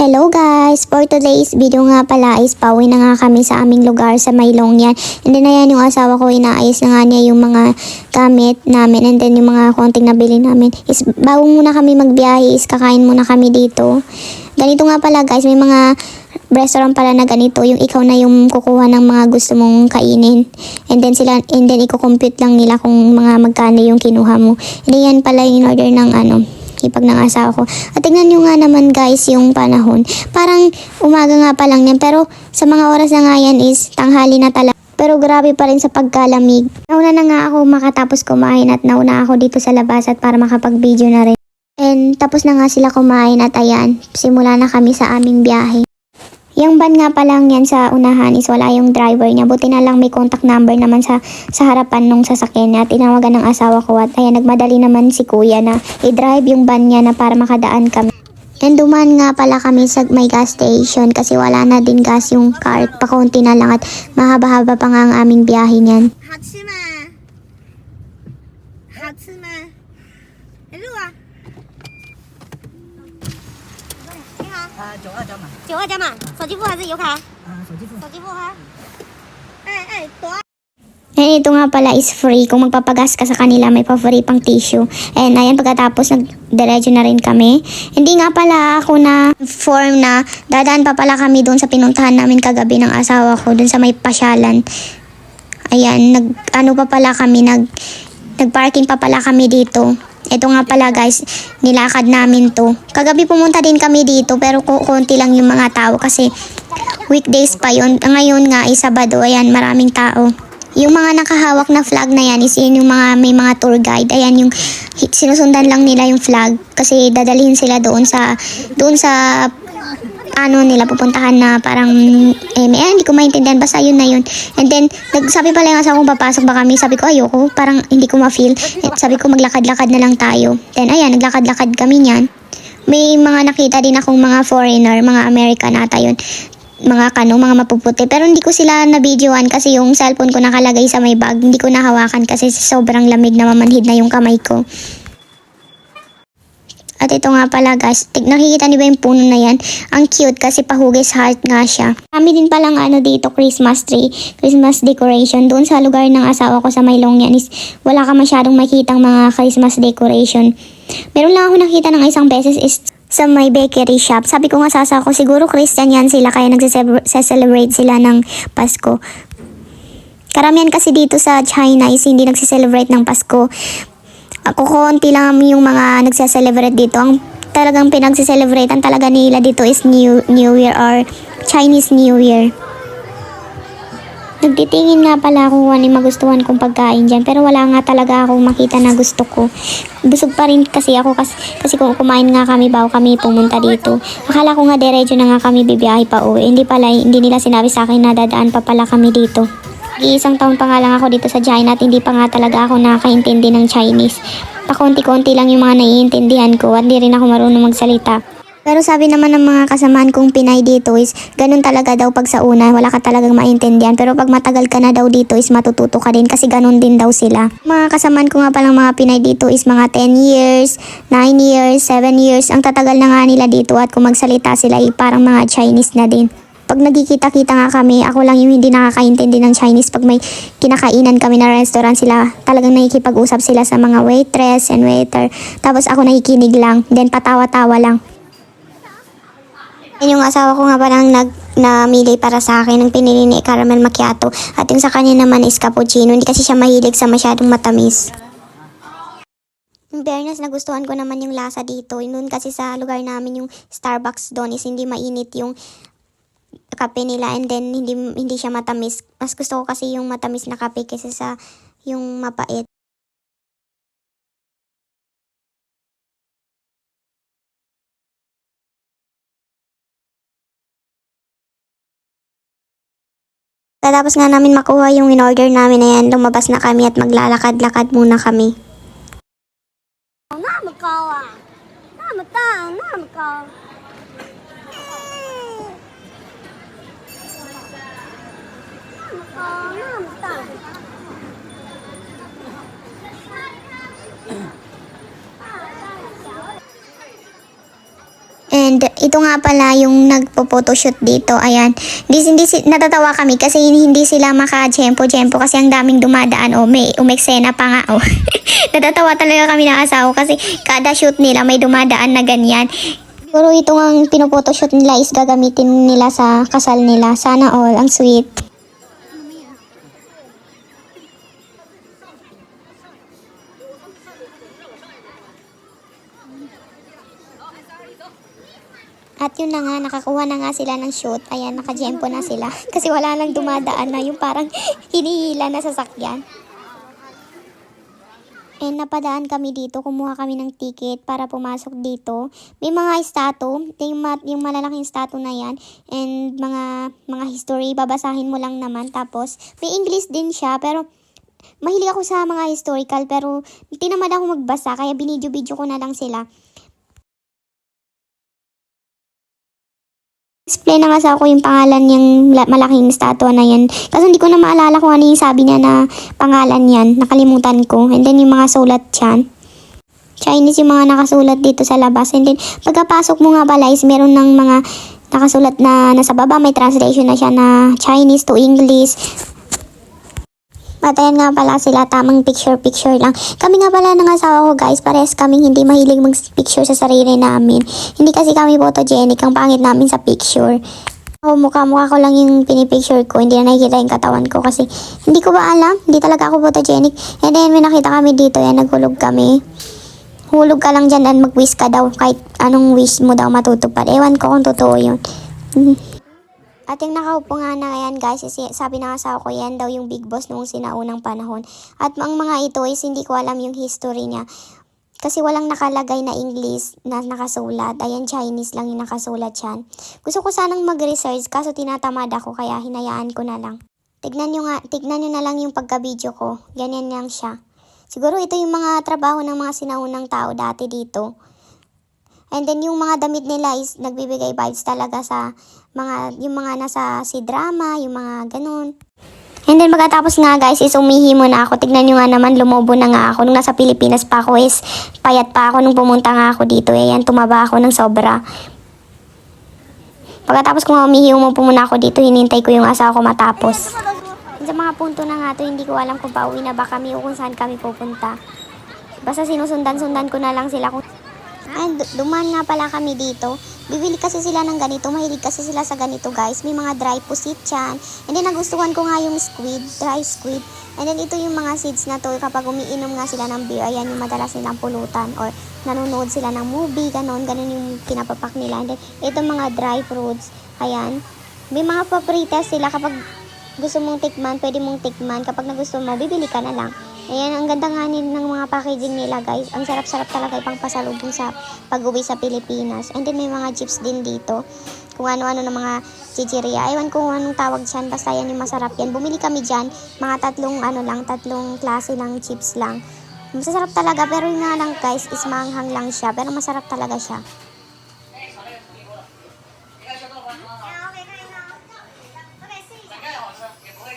Hello guys! For today's video nga pala is pauwi na nga kami sa aming lugar sa Maylongyan. And then ayan yung asawa ko, inaayos na nga niya yung mga gamit namin. And then yung mga konting nabili namin is bago muna kami magbiyahe is kakain muna kami dito. Ganito nga pala guys, may mga restaurant pala na ganito. Yung ikaw na yung kukuha ng mga gusto mong kainin. And then i-compute lang nila kung mga magkano yung kinuha mo. And then yan pala yung order ng ipag ng asawa ko. At tingnan nyo nga naman guys yung panahon. Parang umaga nga pa lang yan. Pero sa mga oras na nga yan is tanghali na talaga. Pero grabe pa rin sa pagkalamig. Nauna na nga ako makatapos kumain at nauna ako dito sa labas at para makapag-video na rin. And tapos na nga sila kumain at ayan, simula na kami sa aming biyahe. Yung van nga pa lang yan sa unahan is wala yung driver niya. Buti na lang may contact number naman sa harapan nung sasakyan niya. Tinawagan ng asawa ko at ayan, nagmadali naman si kuya na i-drive yung van niya na para makadaan kami. And dumaan nga pala kami sa may gas station kasi wala na din gas yung car. Pakunti na lang at mahaba-haba pa nga ang aming biyahe niyan.92加码，手机付还是油卡？手机付哈。And ito nga pala is free. Kung magpapagas ka sa kanila, may pa-free pang tissue. And ayan, pagkatapos nagdiretso na rin kami. Hindi nga pala ako na form na dadaan pa pala kami doon sa pinuntahan namin kagabi ng asawa ko, doon sa may pasyalan. Ayan, nagparking pa pala kami dito. Ito nga pala guys, nilakad namin to. Kagabi pumunta din kami dito pero konti lang yung mga tao kasi weekdays pa yun. Ngayon nga ay Sabado, ayan, maraming tao. Yung mga nakahawak na flag na yan is yun yung may mga tour guide. Ayan yung sinusundan lang nila yung flag kasi dadalhin sila doon sa nila pupuntahan na parang hindi ko maintindihan, basta yun na yun. And then sabi pala yung asawa kong papasok ba kami, sabi ko ayoko, parang hindi ko ma-feel. Sabi ko maglakad-lakad na lang tayo. Then ayan, naglakad-lakad kami niyan. May mga nakita din akong mga foreigner, mga American ata yun, mga mapuputi, pero hindi ko sila na-videoan kasi yung cellphone ko nakalagay sa may bag, hindi ko nahawakan kasi sobrang lamig na mamanhid na yung kamay ko. At ito nga pala guys, nakikita niyo ba yung puno na yan? Ang cute kasi pahugis heart nga siya. Kami din palang dito, Christmas tree, Christmas decoration. Doon sa lugar ng asawa ko sa Maylongyan is wala ka masyadong makitang mga Christmas decoration. Meron lang ako nakita ng isang beses is sa may bakery shop. Sabi ko nga sa asawa ko, siguro Christian yan sila kaya nagse-celebrate sila ng Pasko. Karamihan kasi dito sa China is hindi nagse-celebrate ng Pasko. Konti lang yung mga nagse-celebrate dito. Ang talagang pinagse-celebratean talaga nila dito is New Year or Chinese New Year. Nagtitingin nga pala ako kung ano yung magustuhan kong pagkain dyan. Pero wala nga talaga akong makita na gusto ko. Busog pa rin kasi ako kasi kung kumain nga kami bago kami pumunta dito. Akala ko nga diretso na nga kami bibiyahe pa uwi. Hindi nila sinabi sa akin na dadaan pa pala kami dito. Isang taon pa nga lang ako dito sa China at hindi pa nga talaga ako nakakaintindi ng Chinese. Pakunti-kunti lang yung mga naiintindihan ko at di rin ako marunong magsalita. Pero sabi naman ng mga kasamaan kong Pinay dito is ganun talaga daw pag sa una wala ka talagang maintindihan. Pero pag matagal ka na daw dito is matututo ka din kasi ganun din daw sila. Mga kasamaan ko nga palang mga Pinay dito is mga 10 years, 9 years, 7 years. Ang tatagal na nga nila dito at kung magsalita sila ay parang mga Chinese na din. Pag nagkikita-kita nga kami, ako lang yung hindi nakakaintindi ng Chinese. Pag may kinakainan kami na restaurant, sila talagang nakikipag-usap sila sa mga waitress and waiter. Tapos ako nakikinig lang, then patawa-tawa lang. Yung asawa ko nga parang namili para sa akin ng pinili ni caramel macchiato. At yung sa kanya naman is cappuccino. Hindi kasi siya mahilig sa masyadong matamis. In fairness, nagustuhan ko naman yung lasa dito. Noon kasi sa lugar namin yung Starbucks doon is hindi mainit yung kape nila and then hindi siya matamis. Mas gusto ko kasi yung matamis na kape kaysa sa yung mapait. Tapos nga namin makuha yung in-order namin na yan, lumabas na kami at maglalakad-lakad muna kami. And Ito nga pala yung nagpo-photoshoot dito. Ayan. Natatawa kami kasi hindi sila maka-jempo-jempo kasi ang daming dumadaan. May umeksena pa nga. Natatawa talaga kami ng asawa kasi kada shoot nila may dumadaan na ganyan. Pero ito ang pinophotoshoot nila is gagamitin nila sa kasal nila. Sana all. Ang sweet. At yun na nga, nakakuha na nga sila ng shoot. Ayan, nakajempo na sila. Kasi wala nang dumadaan na yung parang hinihila na sasakyan. And napadaan kami dito, kumuha kami ng ticket para pumasok dito. May mga statue, yung malalaking statue na yan. And mga history, babasahin mo lang naman. Tapos, may English din siya, pero mahilig ako sa mga historical. Pero tinamad ako magbasa, kaya binidyo-video ko na lang sila. Explain na nga sa ako yung pangalan niyang malaking statue na yan. Kasi hindi ko na maalala kung ano yung sabi niya na pangalan yan. Nakalimutan ko. And then yung mga sulat dyan. Chinese yung mga nakasulat dito sa labas. And then pagkapasok mo nga pala is meron ng mga nakasulat na nasa baba. May translation na siya na Chinese to English. Patayan nga pala sila, tamang picture lang. Kami nga pala ng asawa ko guys, parehas kaming hindi mahilig mag-picture sa sarili namin. Hindi kasi kami photogenic, ang pangit namin sa picture. Mukha ko lang yung pinipicture ko, hindi na nakikita yung katawan ko kasi hindi ko ba alam, hindi talaga ako photogenic. And then may nakita kami dito, yan, naghulog kami. Hulog ka lang dyan and mag-wish ka daw, kahit anong wish mo daw matutupad. Ewan ko kung totoo yun. At yung nakaupo nga na yan guys, sabi ng asawa ko yan daw yung big boss noong sinaunang panahon. At ang mga ito is hindi ko alam yung history niya. Kasi walang nakalagay na English na nakasulat. Ayan, Chinese lang yung nakasulat yan. Gusto ko sanang mag-research kaso tinatamad ako kaya hinayaan ko na lang. Tignan nyo na lang yung pagka-video ko. Ganyan lang siya. Siguro ito yung mga trabaho ng mga sinaunang tao dati dito. And then yung mga damit nila is nagbibigay vibes talaga sa yung mga nasa C-drama, yung mga ganun. And then pagkatapos nga guys is umihi muna ako. Tignan nyo nga naman, lumobo na nga ako. Nung nasa Pilipinas pa ako is payat pa ako nung pumunta nga ako dito. Ayan, tumaba ako ng sobra. Pagkatapos ko nga umihi, umupo muna ako dito. Hinintay ko yung asawa ko matapos. Sa mga punto na nga to, hindi ko alam kung pauwi na ba kami o kung saan kami pupunta. Basta sinusundan-sundan ko na lang sila kung... And dumaan nga pala kami dito. Bibili kasi sila ng ganito. Mahilig kasi sila sa ganito guys. May mga dry pusit yan. And then nagustuhan ko nga yung dry squid. And then ito yung mga seeds na to. Kapag umiinom nga sila ng beer, ayan yung madalas nilang pulutan. Or nanonood sila ng movie, ganon yung pinapapak nila. And then ito mga dry fruits. Ayan. May mga papritas sila kapag gusto mong tikman, pwede mong tikman. Kapag nagusto mo, bibili ka na lang. Ayan, ang ganda nga ng mga packaging nila guys. Ang sarap-sarap talaga ipang pasalubong sa pag-uwi sa Pilipinas. And then may mga chips din dito. Kung ano-ano ng mga chichiria. Ewan kung anong tawag dyan. Basta yan yung masarap yan. Bumili kami dyan. Mga tatlong klase ng chips lang. Masasarap talaga. Pero yung nga lang guys is maanghang lang siya. Pero masarap talaga siya.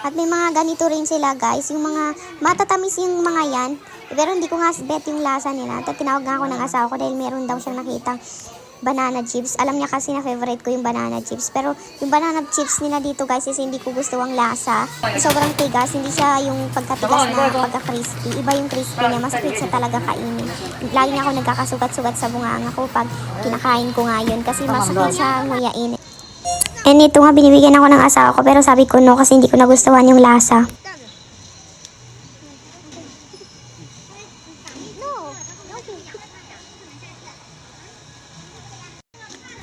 At may mga ganito rin sila guys, yung mga matatamis yung mga yan. Pero hindi ko nga bet yung lasa nila. At tinawag nga ako ng asawa ko dahil meron daw siyang nakitang banana chips. Alam niya kasi na favorite ko yung banana chips. Pero yung banana chips nila dito guys is hindi ko gusto ang lasa. Sobrang tigas, hindi siya yung pagkatigas na pagka-crispy. Iba yung crispy niya, masakit siya talaga kainin. Lagi nga ako nagkakasugat-sugat sa bunganga ko pag kinakain ko nga yun. Kasi masakit siya nguyain. And ito nga, binibigyan ako ng asawa ko pero sabi ko no kasi hindi ko nagustuhan yung lasa.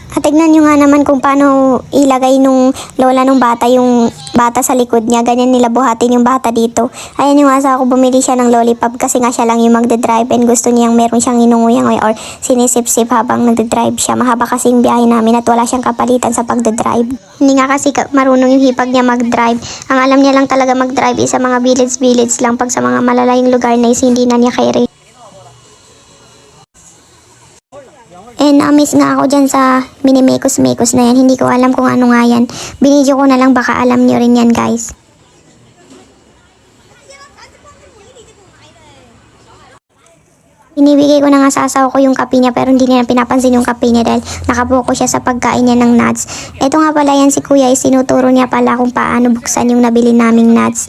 At tignan nyo nga naman kung paano ilagay nung lola nung bata yung bata sa likod niya. Ganyan nila buhatin yung bata dito. Ayan yung asawa ko, bumili siya ng lollipop kasi nga siya lang yung magdadrive and gusto niyang meron siyang inunguyang or sinisip-sip habang nagdadrive siya. Mahaba kasi yung biyahe namin at wala siyang kapalitan sa pagdadrive. Hindi nga kasi marunong yung hipag niya magdrive. Ang alam niya lang talaga magdrive is sa mga village lang. Pag sa mga malalayong lugar na is hindi na niya kaya. And miss nga ako dyan sa minimekos-mekos na yan. Hindi ko alam kung ano nga yan. Binidyo ko na lang, baka alam nyo rin yan guys. Inibigay ko na nga sa asawa ko yung kape niya pero hindi niya pinapansin yung kape niya dahil nakapokus siya sa pagkain niya ng nuts. Ito nga pala yan si kuya is sinuturo niya pala kung paano buksan yung nabili naming nuts.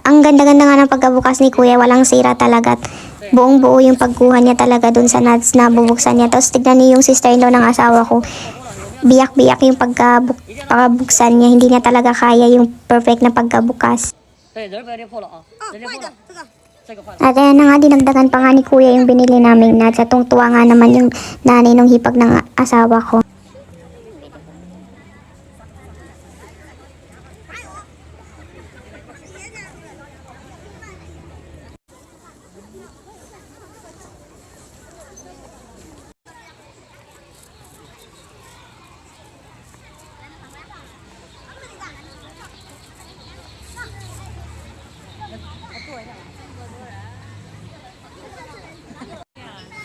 Ang ganda-ganda nga ng pagkabukas ni kuya, walang sira talaga. Buong buo yung pagkuha niya talaga dun sa nuts na bubuksan niya. Tapos tignan niyo yung sister-in-law ng asawa ko. Biyak-biyak yung pagkabuksan niya. Hindi niya talaga kaya yung perfect na pagkabukas. 对，人被裂破了啊，哦，人裂破了，坏的，这个。这个坏了。 At ayan na nga, dinagdagan pa nga ni kuya yung binili naming nuts. At tuwa nga naman yung nanay nung hipag ng asawa ko.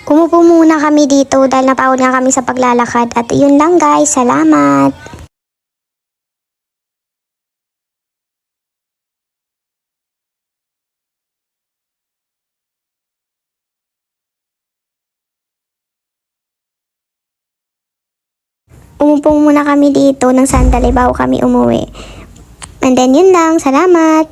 Umupo muna kami dito dahil napagod nga kami sa paglalakad. At yun lang guys, salamat! Umupo muna kami dito ng sandali bago kami umuwi. And then yun lang, salamat!